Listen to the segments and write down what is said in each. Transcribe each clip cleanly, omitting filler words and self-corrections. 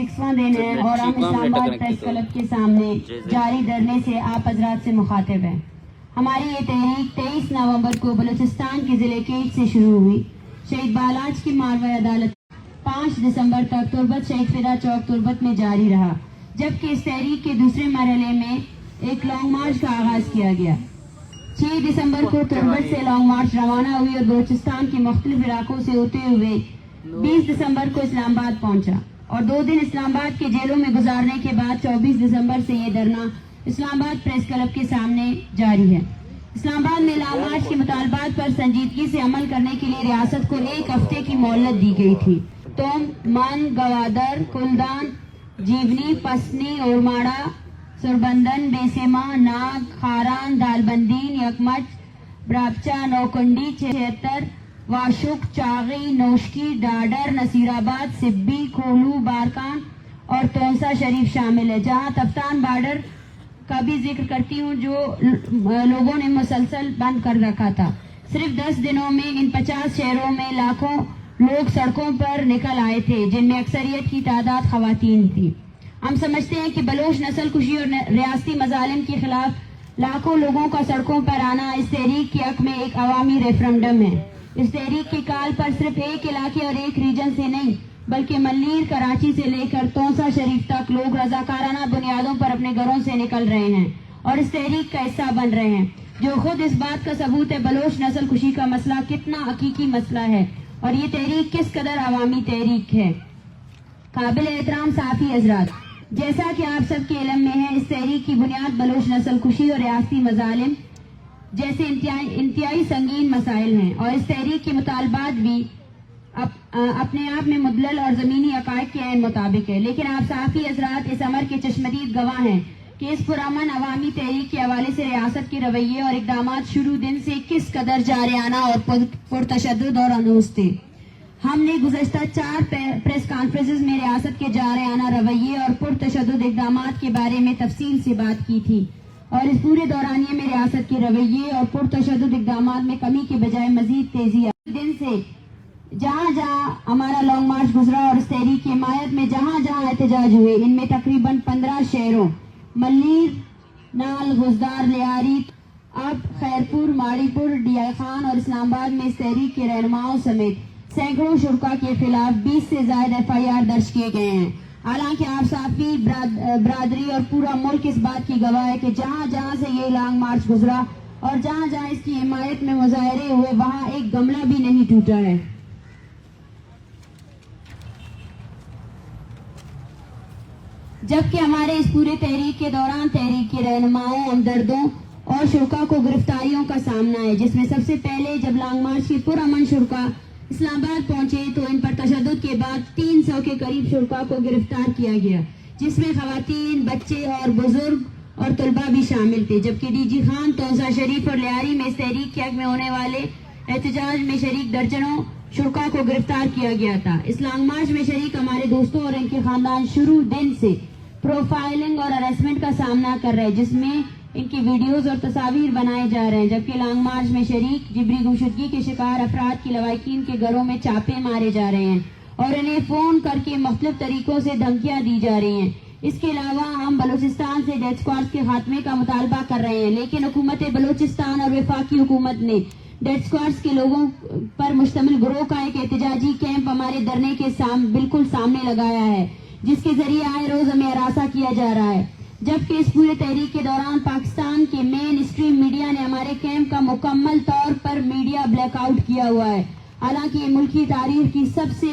6वां दिन है और हम इस्लामाबाद प्रेस क्लब के सामने जारी धरने से आप हजरात से मुखातिब हैं। हमारी ये तहरीक 23 नवंबर को बलूचिस्तान के जिले केट से शुरू हुई। शहीद बालाज की मारवा अदालत 5 दिसंबर तक तुर्बत शहीद फिदा चौक तुर्बत में जारी रहा, जबकि इस तहरीक के दूसरे मरहले में एक लॉन्ग मार्च का आगाज किया गया। 6 दिसंबर को तुर्बत से लॉन्ग मार्च रवाना हुई और बलूचिस्तान के मुख्तलिफ इलाकों से होते हुए 20 दिसंबर को इस्लामाबाद पहुंचा और 2 दिन इस्लामाबाद के जेलों में गुजारने के बाद 24 दिसंबर से ये धरना इस्लामाबाद प्रेस क्लब के सामने जारी है। इस्लामाबाद में लॉन्ग मार्च के मुतालबात पर संजीदगी से अमल करने के लिए रियासत को 1 हफ्ते की मोहलत दी गई थी। तोम, मन, गवादर, कुलदान, जीवनी, पसनी, ओरमाड़ा, सुरबंदन, बेसेमा, नाग, खारान, दालबंदीन, यकमच, ब्राबचा, नौकुंडी, 76, वाशुक, चागी, नोशकी, डाडर, नसीराबाद, सिब्बी, कोलू, बारकान और तोंसा शरीफ शामिल है, जहां तफ्तान बॉर्डर का भी जिक्र करती हूँ जो लोगों ने मुसलसल बंद कर रखा था। सिर्फ 10 दिनों में इन 50 शहरों में लाखों लोग सड़कों पर निकल आए थे, जिनमें अक्सरियत की तादाद खवातीन थी। हम समझते हैं कि बलोच नस्ल कुशी और रियासती मजालिम के खिलाफ लाखों लोगों का सड़कों पर आना इस तहरीक के हक में एक अवामी रेफरेंडम है। इस तहरीक के काल पर सिर्फ एक इलाके और एक रीजन से नहीं बल्कि मल्लीर, कराची से लेकर तोंसा शरीफ तक लोग रजाकाराना बुनियादों पर अपने घरों से निकल रहे हैं और इस तहरीक का हिस्सा बन रहे हैं, जो खुद इस बात का सबूत है बलोच नस्ल कुशी का मसला कितना हकीकी मसला है और ये तहरीक किस कदर अवामी तहरीक है। काबिल एहतराम साफी हजरात, जैसा कि आप सबके इल्म में है, इस तहरीक की बुनियाद बलोच नस्ल कुशी और रियासती मजालिम जैसे इंतहाई संगीन मसाइल हैं और इस तहरीक के मुतालबात भी अपने आप में मुदलल और जमीनी हकायक के ऐन मुताबिक है। लेकिन आप साफी हजरात इस अमर के चश्मदीद गवाह हैं कि इस पुरअमन अवामी तहरीक के हवाले से रियासत के रवैये और इकदामात शुरू दिन से किस कदर जारियाना और पुरतशद्दुद और अनूस थे। हमने गुज़श्ता 4 प्रेस कॉन्फ्रेंसेस में रियासत के जारियाना रवैये और पुरतशद्दुद इकदामात के बारे में तफसील से बात की थी और इस पूरे दौरानिये में रियासत के रवैये और पुरतशद्दुद इकदामात में कमी के बजाय मजीद तेजी आई। दिन से जहाँ जहाँ हमारा लॉन्ग मार्च गुजरा और इस तहरीक की हिमायत में जहाँ जहाँ एहतजाज हुए, इनमें तकरीबन 15 शहरों मल्लीर, नाल, गुजदार, लियारी, अब खैरपुर, माड़ीपुर, डीआई खान और इस्लामाबाद में इस तहरीक के रहनुमाओं समेत सैकड़ों शुरका के खिलाफ 20 से ज्यादा FIR दर्ज किए गए हैं। हालांकि आप साफी बरादरी और पूरा मुल्क इस बात की गवाह है कि जहाँ जहाँ से ये लॉन्ग मार्च गुजरा और जहाँ जहाँ इसकी हिमायत में मुजाहरे हुए, वहाँ एक गमला भी नहीं टूटा है। जबकि हमारे इस पूरे तहरीक के दौरान तहरीक के रहनुमाओं, हमदर्दों और शुरका को गिरफ्तारियों का सामना है, जिसमें सबसे पहले जब लॉन्ग मार्च के पुरअमन शुरका इस्लामाबाद पहुंचे तो इन पर तशद्दुद के बाद 300 के करीब शुरका को गिरफ्तार किया गया, जिसमें खवातीन, बच्चे और बुजुर्ग और तलबा भी शामिल थे। जबकि डीजी खान, तोंसा शरीफ और लियारी में इस तहरीक के हक में होने वाले एहतजाज में शरीक दर्जनों शुरका को गिरफ्तार किया गया था। इस लॉन्ग मार्च में शरीक हमारे दोस्तों और इनके खानदान शुरू दिन से प्रोफाइलिंग और हरासमेंट का सामना कर रहे हैं, जिसमें इनकी वीडियोस और तस्वीर बनाए जा रहे हैं। जबकि लॉन्ग मार्च में शरीक जिबरी गुमशुदगी के शिकार अफराद की लवाकिन के घरों में चापे मारे जा रहे हैं और इन्हें फोन करके मुख्तलिफ तरीकों से धमकियां दी जा रही हैं। इसके अलावा हम बलूचिस्तान से डेथ स्क्वाड्स के खात्मे का मुतालबा कर रहे हैं, लेकिन हुकूमत बलूचिस्तान और वफाकी हुकूमत ने डेथ स्क्वाड्स के लोगों पर मुश्तमिल गिरोह का एक एहतजाजी कैंप हमारे धरने के बिल्कुल सामने लगाया है, जिसके जरिए आए रोज हमें हरासा किया जा रहा है। जबकि इस पूरे तहरीक के दौरान पाकिस्तान के मेन स्ट्रीम मीडिया ने हमारे कैंप का मुकम्मल तौर पर मीडिया ब्लैकआउट किया हुआ है। हालांकि ये मुल्क की तारीख की सबसे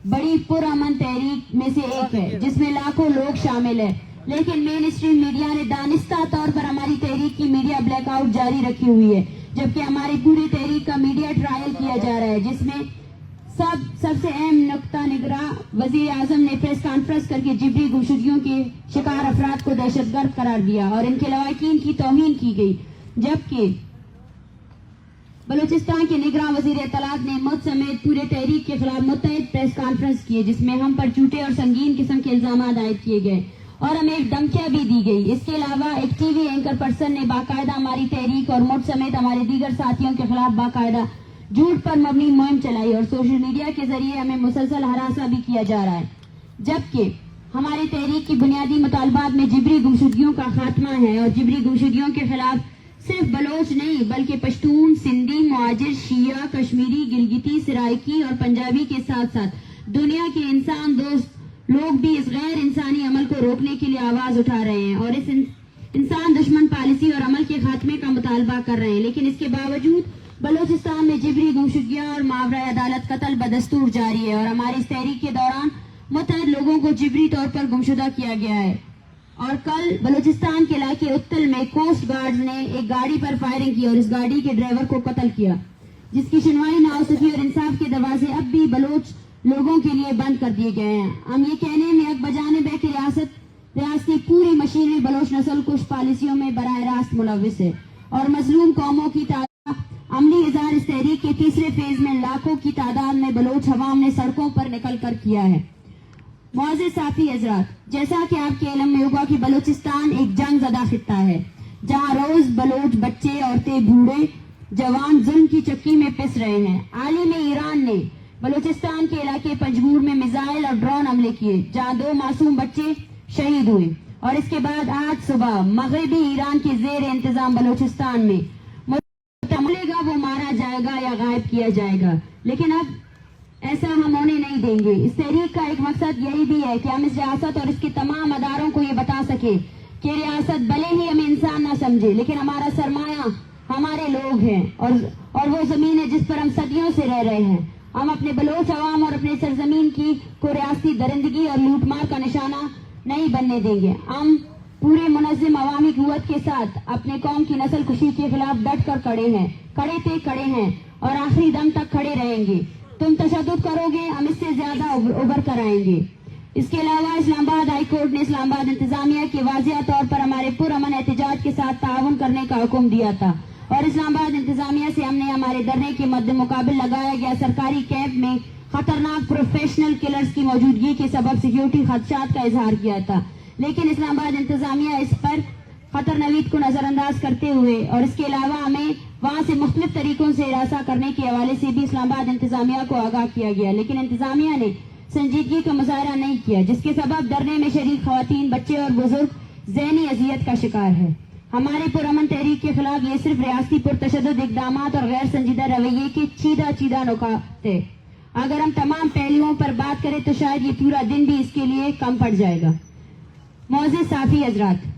बड़ी पुरअमन तहरीक में से एक है, जिसमें लाखों लोग शामिल है, लेकिन मेन स्ट्रीम मीडिया ने दानिस्ता तौर पर हमारी तहरीक की मीडिया ब्लैकआउट जारी रखी हुई है। जबकि हमारी पूरी तहरीक का मीडिया ट्रायल किया जा रहा है, जिसमें सबसे अहम नुक्ता निगरा वजीर आजम ने प्रेस कॉन्फ्रेंस करके जिबरी गुमशुदगियों के शिकार अफराद को दहशतगर्द करार दिया और इनके लवाकिन की तौहीन की गई। जबकि बलूचिस्तान के निगरां वजीर इत्तलात ने मुझ समेत पूरे तहरीक के खिलाफ मुत्तहिद प्रेस कॉन्फ्रेंस किए, जिसमें हम पर झूठे और संगीन किस्म के इल्जाम आयद किए गए और हमें एक धमकियां भी दी गई। इसके अलावा एक टीवी एंकर पर्सन ने बाकायदा हमारी तहरीक और मुझ समेत हमारे दीगर साथियों के खिलाफ बाकायदा झूठ पर मबनी मुहिम चलाई और सोशल मीडिया के जरिए हमें मुसलसल हरासा भी किया जा रहा है। जबकि ہماری تحریک کی بنیادی مطالبات میں جبری گمشدگیوں کا خاتمہ ہے، اور جبری گمشدگیوں کے خلاف صرف بلوچ نہیں بلکہ پشتون، سندھی، مہاجر، شیعہ، کشمیری، گلگتی، سرائکی اور پنجابی کے ساتھ ساتھ دنیا کے انسان دوست لوگ بھی اس غیر انسانی عمل کو روکنے کے لیے آواز اٹھا رہے ہیں اور اس انسان دشمن پالیسی اور عمل کے خاتمے کا مطالبہ کر رہے ہیں۔ لیکن اس کے باوجود بلوچستان میں جبری گمشدگیاں اور ماورائے عدالت قتل بدستور جاری ہے، اور ہماری اس تحریک کے دوران متعدد لوگوں کو جبری طور پر گمشدہ کیا گیا ہے۔ اور کل بلوچستان کے علاقے اتل میں کوسٹ گارڈز نے ایک گاڑی پر فائرنگ کی اور اس گاڑی کے ڈرائیور کو قتل کیا، جس کی سنوائی نہ ہو سکی، اور انصاف کے دروازے اب بھی بلوچ لوگوں کے لیے بند کر دیے گئے ہیں۔ ہم یہ کہنے میں حق بجانب ہے کہ ریاستی پوری مشینری بلوچ نسل کش پالیسیوں میں براہ راست ملوث ہے، اور مظلوم قوموں کی تعداد عملی اظہار اس تحریک کے تیسرے فیز میں لاکھوں کی تعداد میں بلوچ عوام نے سڑکوں پر نکل کر کیا ہے۔ معزز صافی حضرات، جیسا کہ آپ کے علم میں ہوگا کہ بلوچستان ایک جنگ زدہ خطہ ہے، جہاں روز بلوچ بچے، عورتیں، بوڑھے، جوان ظلم کی چکی میں پس رہے ہیں۔ عالم ایران نے بلوچستان کے علاقے پنجگور میں میزائل اور ڈرون حملے کیے، جہاں 2 معصوم بچے شہید ہوئے، اور اس کے بعد آج صبح مغربی ایران کے زیر انتظام بلوچستان میں ملے گا وہ مارا جائے گا یا غائب کیا جائے گا، لیکن اب ایسا ہم ہونے نہیں دیں گے۔ اس تحریک کا ایک مقصد یہی بھی ہے کہ ہم اس ریاست اور اس کے تمام اداروں کو یہ بتا سکیں کہ ریاست بھلے ہی ہمیں انسان نہ سمجھے، لیکن ہمارا سرمایہ ہمارے لوگ ہیں، اور وہ زمین ہے جس پر ہم صدیوں سے رہ رہے ہیں۔ ہم اپنے بلوچ عوام اور اپنے سرزمین کی کو ریاستی درندگی اور لوٹ مار کا نشانہ نہیں بننے دیں گے۔ ہم پورے منظم عوامی قوت کے ساتھ اپنے قوم کی نسل کشی کے خلاف ڈٹ کر کھڑے ہیں اور آخری دم تک کھڑے رہیں گے۔ تم تشدد کرو گے، ہم اس سے زیادہ ابھر کر آئیں گے۔ اس کے علاوہ اسلام آباد ہائی کورٹ نے اسلام آباد انتظامیہ کے واضح طور پر ہمارے پرامن احتجاج کے ساتھ تعاون کرنے کا حکم دیا تھا، اور اسلام آباد انتظامیہ سے ہم نے ہمارے دھرنے کے مد مقابل لگایا گیا سرکاری کیمپ میں خطرناک پروفیشنل کلرز کی موجودگی کے سبب سیکیورٹی خدشات کا اظہار کیا تھا، لیکن اسلام آباد انتظامیہ اس پر خطر نوید کو نظر انداز کرتے ہوئے اور اس کے علاوہ ہمیں وہاں سے مختلف طریقوں سے ہراساں کرنے کے حوالے سے بھی اسلام آباد انتظامیہ کو آگاہ کیا گیا، لیکن انتظامیہ نے سنجیدگی کا مظاہرہ نہیں کیا، جس کے سبب دھرنے میں شریک خواتین، بچے اور بزرگ ذہنی اذیت کا شکار ہے۔ ہمارے پرامن تحریک کے خلاف یہ صرف ریاستی پرتشدد اقدامات اور غیر سنجیدہ رویے کے چیدہ نکات ہے۔ اگر ہم تمام پہلوؤں پر بات کریں تو شاید یہ پورا دن بھی اس کے لیے کم پڑ جائے گا۔ معزز صافی حضرات،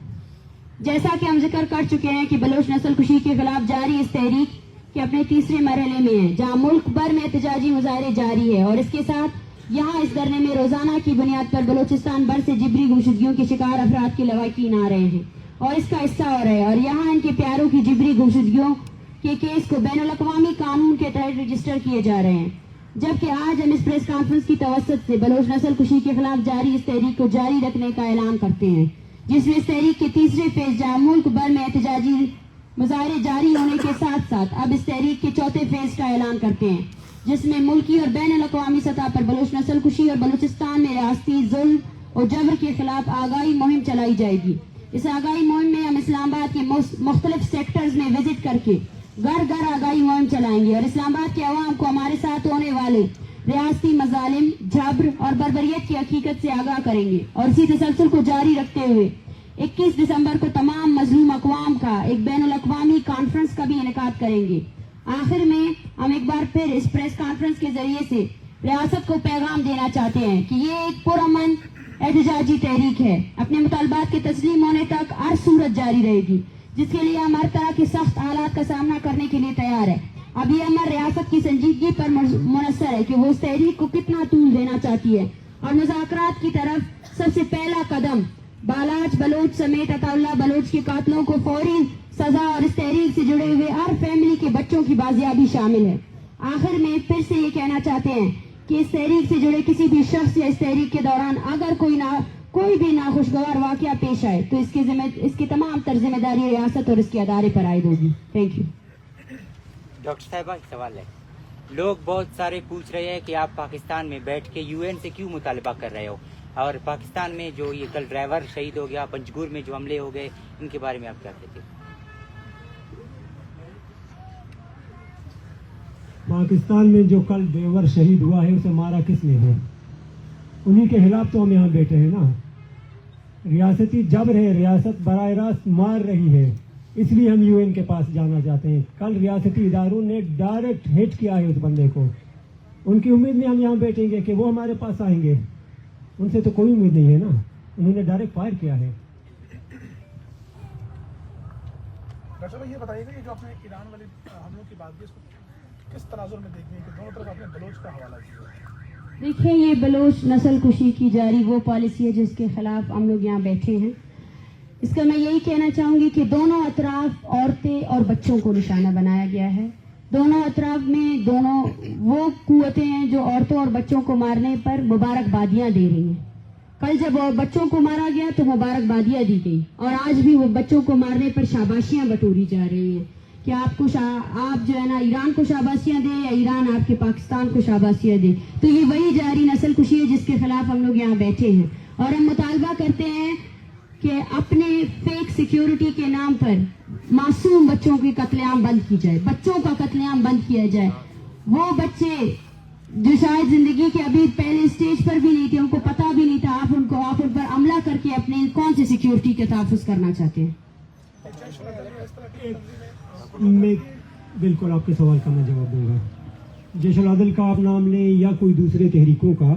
جیسا کہ ہم ذکر کر چکے ہیں کہ بلوچ نسل کشی کے خلاف جاری اس تحریک کے اپنے تیسرے مرحلے میں ہے، جہاں ملک بھر میں احتجاجی مظاہرے جاری ہے، اور اس کے ساتھ یہاں اس دھرنے میں روزانہ کی بنیاد پر بلوچستان بھر سے جبری گمشدگیوں کے شکار افراد کے لواحقین آ رہے ہیں اور اس کا حصہ ہو رہے ہیں، اور یہاں ان کے پیاروں کی جبری گمشدگیوں کے کیس کو بین الاقوامی قانون کے تحت رجسٹر کیے جا رہے ہیں، جبکہ آج ہم اس پریس کانفرنس کی توسط سے بلوچ نسل کشی کے خلاف جاری اس تحریک کو جاری رکھنے کا اعلان کرتے ہیں، جس میں اس تحریک کے تیسرے فیز جہاں ملک بھر میں احتجاجی مظاہرے جاری ہونے کے ساتھ ساتھ اب اس تحریک کے چوتھے فیز کا اعلان کرتے ہیں، جس میں ملکی اور بین الاقوامی سطح پر بلوچ نسل کشی اور بلوچستان میں ریاستی ظلم اور جبر کے خلاف آگاہی مہم چلائی جائے گی۔ اس آگاہی مہم میں ہم اسلام آباد کے مختلف سیکٹرز میں وزٹ کر کے گھر گھر آگاہی مہم چلائیں گے اور اسلام آباد کے عوام کو ہمارے ساتھ ہونے والے ریاستی مظالم، جبر اور بربریت کی حقیقت سے آگاہ کریں گے، اور اسی تسلسل کو جاری رکھتے ہوئے 21 دسمبر کو تمام مظلوم اقوام کا ایک بین الاقوامی کانفرنس کا بھی انعقاد کریں گے۔ آخر میں ہم ایک بار پھر اس پریس کانفرنس کے ذریعے سے ریاست کو پیغام دینا چاہتے ہیں کہ یہ ایک پرامن احتجاجی تحریک ہے، اپنے مطالبات کے تسلیم ہونے تک ہر صورت جاری رہے گی، جس کے لیے ہم ہر طرح کے سخت حالات کا سامنا کرنے کے لیے تیار ہے۔ اب یہ ہماری ریاست کی سنجیدگی پر منحصر ہے کہ وہ اس تحریک کو کتنا طول دینا چاہتی ہے، اور مذاکرات کی طرف سب سے پہلا قدم بالاچ بلوچ سمیت عطا اللہ بلوچ کے قاتلوں کو فوری سزا اور اس تحریک سے جڑے ہوئے ہر فیملی کے بچوں کی بازیابی شامل ہے۔ آخر میں پھر سے یہ کہنا چاہتے ہیں کہ اس تحریک سے جڑے کسی بھی شخص یا اس تحریک کے دوران اگر کوئی بھی ناخوشگوار واقعہ پیش آئے تو اس کی تمام تر ذمہ داری ریاست اور اس کے ادارے پر عائد ہوگی۔ Thank you. ڈاکٹر صاحبہ ایک سوال ہے، لوگ بہت سارے پوچھ رہے ہیں کہ آپ پاکستان میں بیٹھ کے UN سے کیوں مطالبہ کر رہے ہو، اور پاکستان میں جو یہ کل ڈرائیور شہید ہو گیا، پنجگور میں جو حملے ہو گئے، ان کے بارے میں آپ کیا کہتے ہیں؟ پاکستان میں جو کل ڈرائیور شہید ہوا ہے اسے مارا کس نے ہے؟ انہی کے خلاف تو ہم یہاں بیٹھے ہیں نا۔ रियासती जबर है, रियासत बराह रास्त मार रही है, इसलिए हम यूएन के पास जाना चाहते हैं। कल रियासती इदारों ने डायरेक्ट हिट किया है उस बंदे को, उनकी उम्मीद में हम यहाँ बैठेंगे कि वो हमारे पास आएंगे, उनसे तो कोई उम्मीद नहीं है ना, उन्होंने डायरेक्ट फायर किया है। डॉक्टर साहब ये बताइएगा, ये जो आपने ईरान वाले हमलों की बात की, इसको किस तनाजुर में देखनी है कि दोनों तरफ आपने बलोच का हवाला किया? देखिए, ये बलोच नस्ल कुशी की जारी वो पॉलिसी है जिसके खिलाफ हम लोग यहाँ बैठे हैं। इसका मैं यही कहना चाहूँगी कि दोनों अतराफ औरतें और बच्चों को निशाना बनाया गया है। दोनों अतराफ में दोनों वो कुव्वतें हैं जो औरतों और बच्चों को मारने पर मुबारकबादियाँ दे रही हैं। कल जब बच्चों को मारा गया तो मुबारकबादियाँ दी गई, और आज भी वो बच्चों को मारने पर शाबाशियाँ बटोरी जा रही हैं कि आप जो है ना ईरान को शाबाशियाँ दें या ईरान आपके पाकिस्तान को शाबाशियाँ दे। तो ये वही जारी नस्ल कुशी है जिसके खिलाफ हम लोग यहाँ बैठे हैं, और हम मुतालबा करते हैं कि अपने फेक सिक्योरिटी के नाम पर मासूम बच्चों की कत्लेआम बंद की जाए, बच्चों का कत्लेआम बंद किया जाए। वो बच्चे जो शायद जिंदगी के अभी पहले स्टेज पर भी नहीं थे, उनको पता भी नहीं था, आप उन पर हमला करके अपने कौन सी सिक्योरिटी का तहफ़्फ़ुज़ करना चाहते हैं? मैं बिल्कुल आपके सवाल का मैं जवाब दूंगा। जैश अल अदल का आप नाम लें या कोई दूसरे तहरीकों का,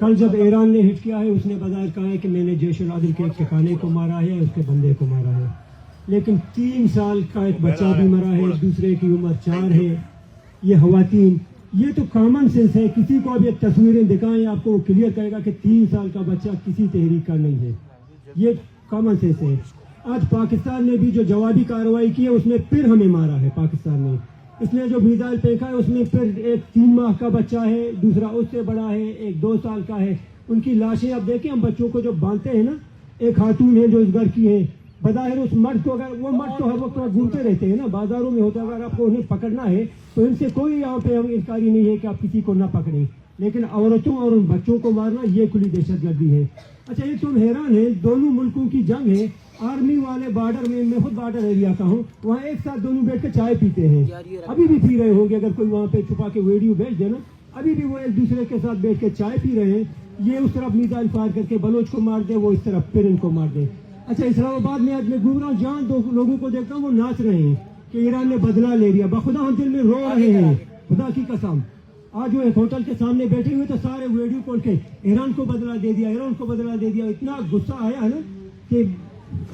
कल जब ईरान ने हिट किया है उसने बजाय कहा है कि मैंने जैश अल अदल के एक ठिकाने को मारा है, उसके बंदे को मारा है, लेकिन 3 साल का एक बच्चा भी मरा है, दूसरे की उम्र 4 है। ये खवातीन, ये तो कॉमन सेंस है, किसी को अब ये तस्वीरें दिखाएं आपको क्लियर करेगा कि 3 साल का बच्चा किसी तहरीक का नहीं है, ये कॉमन सेंस है। आज पाकिस्तान ने भी जो जवाबी कार्रवाई की है उसमें फिर हमें मारा है पाकिस्तान ने। इसने जो मिसाइल फेंका है उसमें फिर एक 3 माह का बच्चा है, दूसरा उससे बड़ा है, एक 2 साल का है। उनकी लाशें अब देखें, हम बच्चों को जो बांधते हैं ना, एक खातून है जो इस घर की है, बज़ाहिर उस मर्द को, अगर वो मर्द तो हर वक्त घूमते रहते हैं ना, बाजारों में होता है, अगर आपको उन्हें पकड़ना है तो इनसे कोई यहाँ पे इंकारी नहीं है कि आप किसी को ना पकड़ें, लेकिन औरतों और उन बच्चों को मारना ये खुली दहशतगर्दी है। अच्छा, ये तुम हैरान है, दोनों मुल्कों की जंग है, आर्मी वाले बॉर्डर में, मैं खुद बॉर्डर एरिया का हूँ, वहाँ एक साथ दोनों बैठ कर चाय पीते हैं, अभी भी पी रहे होंगे, अगर कोई वहाँ पे छुपा के वीडियो भेज देना, अभी भी वो एक दूसरे के साथ बैठ के चाय पी रहे हैं। ये उस तरफ मिसाइल फायर करके बलोच को मार दे, वो इस तरफ फिर इनको मार दे। अच्छा, इस्लामाबाद में आज मैं घूम रहा हूँ, जहाँ 2 लोगों को देखता हूँ वो नाच रहे हैं कि ईरान ने बदला ले लिया, बखुदा हम दिल में रो रहे हैं, खुदा की कसम। आज वो एक होटल के सामने बैठे हुए तो सारे वीडियो खोल के ईरान को बदला दे दिया, ईरान को बदला दे दिया। इतना गुस्सा आया है ना कि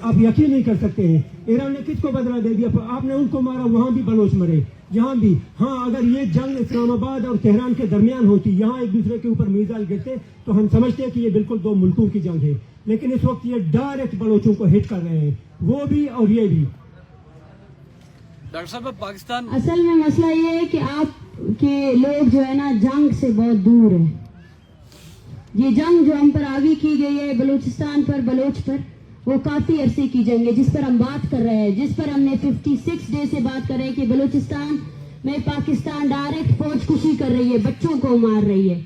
आप यकीन नहीं कर सकते हैं। ईरान ने किसको बदला दे दिया? आपने उनको मारा, वहाँ भी बलोच मरे, यहाँ भी। हाँ, अगर ये जंग इस्लामाबाद और तेहरान के दरमियान होती, यहाँ एक दूसरे के ऊपर मिसाइल गिरते, तो हम समझते कि ये बिल्कुल 2 मुल्कों की जंग है, लेकिन इस वक्त ये डायरेक्ट बलोचों को हिट कर रहे हैं, वो भी और ये भी। डॉक्टर साहब, पाकिस्तान असल में मसला ये है कि आप के लोग जो है ना जंग से बहुत दूर है। ये जंग जो हम पर आवी की गई है बलूचिस्तान पर, बलोच पर, वो काफी अरसे की जंग है जिस पर हम बात कर रहे हैं, जिस पर हमने 56 डे से बात कर रहे हैं कि बलूचिस्तान में पाकिस्तान डायरेक्ट फौजकुशी कर रही है, बच्चों को मार रही है,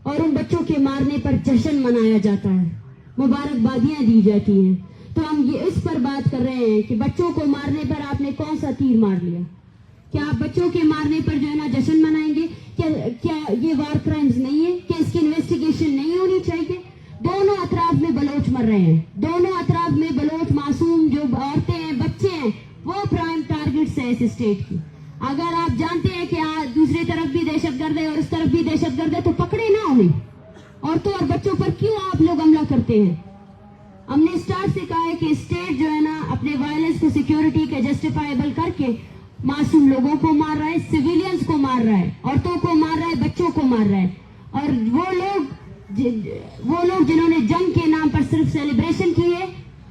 और उन बच्चों के मारने पर जश्न मनाया जाता है, मुबारकबादियां दी जाती हैं। तो हम ये इस पर बात कर रहे हैं कि बच्चों को मारने पर आपने कौन सा तीर मार लिया? क्या आप बच्चों के मारने पर जो है ना जश्न मनाएंगे? क्या ये वार क्राइम्स नहीं है? क्या इसकी इन्वेस्टिगेशन नहीं होनी चाहिए? दोनों अतराफ में बलोच मर रहे हैं, दोनों अतराफ में बलोच, मासूम जो औरतें हैं, बच्चे हैं, वो प्राइम टारगेट्स है इस स्टेट की। अगर आप जानते हैं कि दूसरी तरफ भी दहशतगर्द है और इस तरफ भी दहशतगर्द है, तो पकड़े ना उन्हें। औरतों और बच्चों पर क्यों आप लोग हमला करते हैं? हमने स्टार्ट से कहा है कि स्टेट जो है ना अपने वायलेंस को सिक्योरिटी के जस्टिफाइबल करके मासूम लोगों को मार रहा है, सिविलियंस को मार रहा है, औरतों को मार रहा है, बच्चों को मार रहा है। और वो लोग जिन्होंने जंग के नाम पर सिर्फ सेलिब्रेशन की है,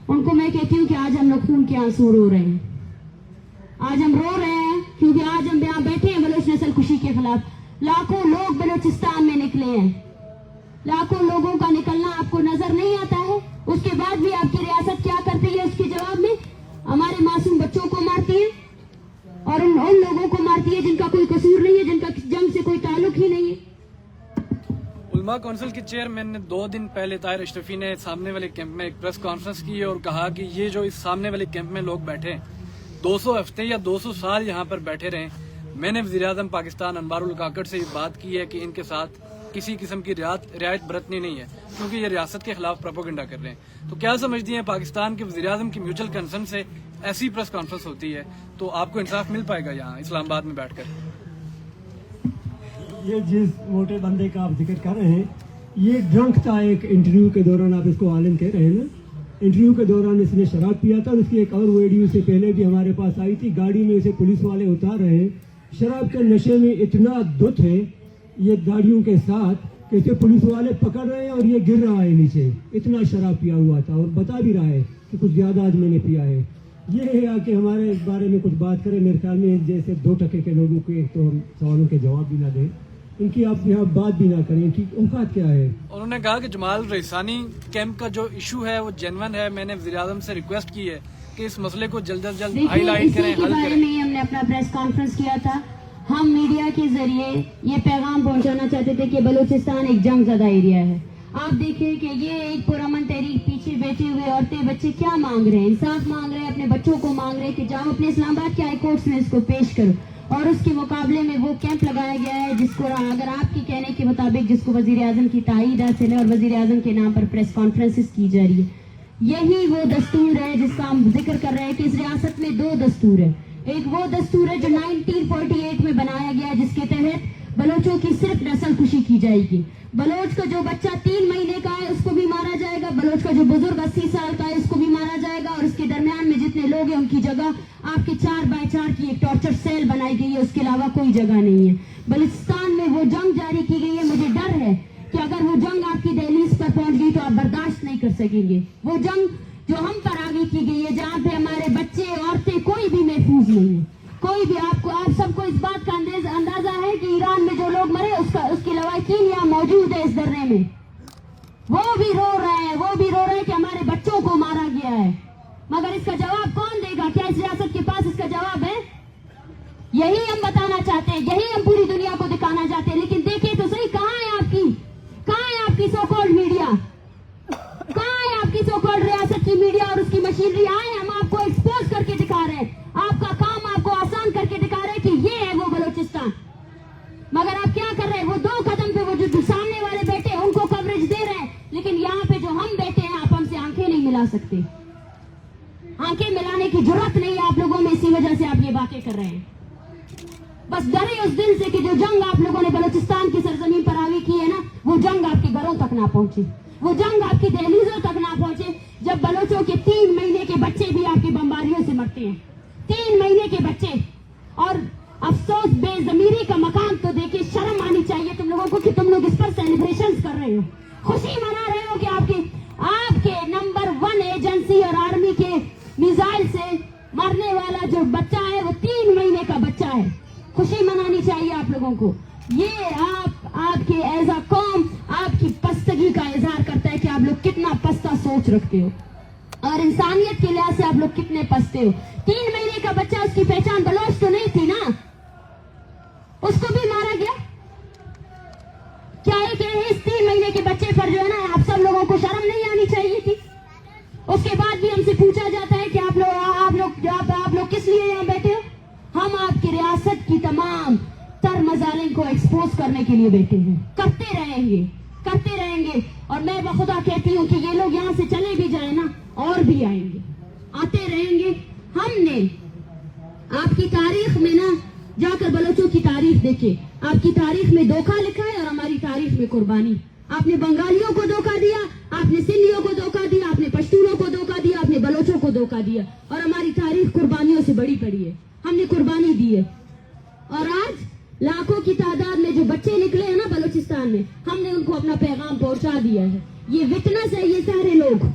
उनको मैं कहती हूँ कि आज हम लोग खून के आंसू रो रहे हैं। आज हम रो रहे हैं क्योंकि आज हम यहाँ बैठे हैं बलोच नस्ल कुशी के खिलाफ। लाखों लोग बलोचिस्तान में निकले हैं, लाखों लोगों का निकलना आपको नजर नहीं आता है। उसके बाद भी आपकी रियासत क्या करती है? उसके जवाब में हमारे मासूम बच्चों को मारती है और उन लोगों को मारती है जिनका कोई कसूर नहीं है, जिनका जंग से कोई ताल्लुक ही नहीं है। उलमा काउंसिल के चेयरमैन ने 2 दिन पहले ताहिर अशरफी ने सामने वाले कैंप में एक प्रेस कॉन्फ्रेंस की और कहा कि ये जो इस सामने वाले कैंप में लोग बैठे हैं, 200 हफ्ते या 200 साल यहाँ पर बैठे रहे। मैंने वज़ीर-ए-आज़म पाकिस्तान अनवारुल काकड़ से ये बात की है कि इनके साथ کسی قسم کی رعایت برتنی نہیں ہے، کیونکہ یہ ریاست کے خلاف پروپیگنڈا کر رہے ہیں. تو کیا سمجھتی ہیں پاکستان کے وزیر اعظم کی میوچل کنسرن سے ایسی پریس کانفرنس ہوتی ہے تو آپ کو انصاف مل پائے گا یہاں اسلام آباد میں بیٹھ کر؟ یہ جس موٹے بندے کا آپ ذکر کر رہے ہیں یہ ڈرنک تھا ایک انٹرویو کے دوران. آپ اس کو عالم کہہ رہے ہیں نا, انٹرویو کے دوران اس نے شراب پیا تھا. اور اس کی ایک اور ویڈیو سے پہلے بھی ہمارے پاس آئی تھی, گاڑی میں اسے پولیس والے اتار رہے ہیں. شراب کے نشے میں اتنا دھت ہے یہ گاڑیوں کے ساتھ کہ اسے پولیس والے پکڑ رہے ہیں اور یہ گر رہا ہے نیچے, اتنا شراب پیا ہوا تھا. اور بتا بھی رہا ہے کہ کچھ زیادہ آج میں نے پیا ہے. یہ ہے کہ ہمارے اس بارے میں کچھ بات کریں. میرے خیال میں جیسے 2% کے لوگوں کے تو ہم سوالوں کے جواب بھی نہ دیں, ان کی آپ یہاں بات بھی نہ کریں. ان کی اوقات کیا ہے؟ انہوں نے کہا کہ جمال رئیسانی کیمپ کا جو ایشو ہے وہ جینون ہے. میں نے وزیر اعظم سے ریکویسٹ کی ہے کہ اس مسئلے کو جلد از جلد ہائی لائٹ کریں, اسی کے بارے میں ہی ہم نے اپنا پریس کانفرنس کیا تھا. ہم میڈیا کے ذریعے یہ پیغام پہنچانا چاہتے تھے کہ بلوچستان ایک جنگ زدہ ایریا ہے. آپ دیکھیں کہ یہ ایک پرامن تحریک پیچھے بیٹھے ہوئے عورتیں بچے کیا مانگ رہے ہیں؟ انصاف مانگ رہے ہیں, اپنے بچوں کو مانگ رہے ہیں کہ جاؤ اپنے اسلام آباد کے ہائی کورٹس میں اس کو پیش کرو. اور اس کے مقابلے میں وہ کیمپ لگایا گیا ہے جس کو اگر آپ کے کہنے کے مطابق جس کو وزیر اعظم کی تائید حاصل ہے اور وزیر اعظم کے نام پر پریس کانفرنسز کی جا رہی ہے. یہی وہ دستور ہے جس کا ہم ذکر کر رہے ہیں کہ اس ریاست میں 2 دستور ہے. ایک وہ دستور ہے جو 1948 میں بنایا گیا جس کے تحت بلوچوں کی صرف نسل کشی کی جائے گی. بلوچ کا جو بچہ 3 مہینے کا ہے اس کو بھی مارا جائے گا. بلوچ کا جو بزرگ 80 سال کا ہے اس کو بھی مارا جائے گا. اور اس کے درمیان میں جتنے لوگ ہیں ان کی جگہ آپ کے 4x4 کی ایک ٹارچر سیل بنائی گئی ہے, اس کے علاوہ کوئی جگہ نہیں ہے. بلوچستان میں وہ جنگ جاری کی گئی ہے. مجھے ڈر ہے کہ اگر وہ جنگ آپ کی دہلیز پر پہنچ گئی تو آپ برداشت نہیں کر سکیں گے. وہ جنگ جو ہم پر آگے کی گئی ہے جہاں پہ ہمارے بچے عورتیں کوئی بھی محفوظ نہیں ہے, کوئی بھی. آپ سب کو اس بات کا اندازہ ہے کہ ایران میں جو لوگ مرے اس کے لواحقین یہاں موجود ہے اس دھرنے میں. وہ بھی رو رہے ہیں کہ ہمارے بچوں کو مارا گیا ہے. مگر اس کا جواب کون دے گا؟ کیا اس ریاست کے پاس اس کا جواب ہے؟ یہی ہم بتانا چاہتے ہیں, یہی ہم پوری دنیا کو دکھانا چاہتے ہیں. لیکن دیکھیں تو صحیح, کہاں ہے آپ کی سو کالڈ میڈیا؟ کہاں ہے آپ کی سو کالڈ ریاست کی میڈیا اور اس کی مشینری؟ آئے ہم آپ کو ایکسپوز کر کے دکھا رہے ہیں. آپ کا کام آپ کو آسان کر کے دکھا رہے ہیں کہ یہ ہے وہ بلوچستان. مگر آپ کیا کر رہے ہیں؟ وہ 2 قدم پہ وہ جو سامنے والے بیٹھے ان کو کوریج دے رہے ہیں, لیکن یہاں پہ جو ہم بیٹھے ہیں آپ ہم سے آنکھیں نہیں ملا سکتے. آنکھیں ملانے کی ضرورت نہیں ہے آپ لوگوں میں, اسی وجہ سے آپ یہ باتیں کر رہے ہیں. بس ڈرے اس دل سے کہ جو جنگ آپ لوگوں نے بلوچستان کی سرزمین پر آگے کی ہے نا, وہ جنگ آپ کے گھروں تک نہ پہنچے, وہ جنگ آپ کی دہلیزوں تک نہ پہنچے. جب بلوچوں کے 3 مہینے کے بچے بھی آپ کی بمباریوں سے مرتے ہیں, 3 مہینے کے بچے. اور افسوس, بے ضمیری کا مقام تو دیکھیں, شرم آنی چاہیے تم لوگوں کو کہ تم لوگ اس پر سیلیبریشنز کر رہے ہو, خوشی منا رہے ہو کہ آپ کے نمبر 1 ایجنسی اور آرمی کے میزائل سے مرنے والا جو بچہ ہے وہ 3 مہینے کا بچہ ہے. خوشی منانی چاہیے آپ لوگوں کو. یہ آپ کے ایز اے قوم آپ کی پستگی کا اظہار کرتا ہے کہ آپ لوگ کتنا پستہ سوچ رکھتے ہو اور انسانیت کے لحاظ سے آپ لوگ کتنے پستے ہو. 3 مہینے کا بچہ, اس کی پہچان بلوچ تو نہیں تھی نا, اس کو بھی مارا گیا. کیا ہے کہ اس 3 مہینے کے بچے پر جو ہے نا آپ سب لوگوں کو شرم نہیں آنی چاہیے تھی؟ اس کے بعد بھی ہم سے پوچھا جاتا ہے کہ آپ لوگ کس لیے یہاں بیٹھے ہو؟ ہم آپ کی ریاست کی تمام تر مظالم کو ایکسپوز کرنے کے لیے بیٹھے ہیں. کرتے رہیں گے. اور میں بخدا کہتی ہوں کہ یہ لوگ یہاں سے چلے بھی جائیں نا اور بھی آئیں گے, آتے رہیں گے. ہم نے آپ کی تاریخ میں نا جا کر بلوچوں کی تاریخ دیکھے, آپ کی تاریخ میں دھوکہ لکھا ہے اور ہماری تاریخ میں قربانی. آپ نے بنگالیوں کو دھوکہ دیا, آپ نے سندھیوں کو دھوکہ دیا, آپ نے پشتونوں کو دھوکہ دیا, آپ نے بلوچوں کو دھوکہ دیا. اور ہماری تاریخ قربانیوں سے بڑی پڑی ہے, ہم نے قربانی دی ہے. اور آج لاکھوں کی تعداد میں جو بچے نکلے ہیں نا بلوچستان میں, ہم نے ان کو اپنا پیغام پہنچا دیا ہے. یہ وٹنس ہے یہ سارے لوگ,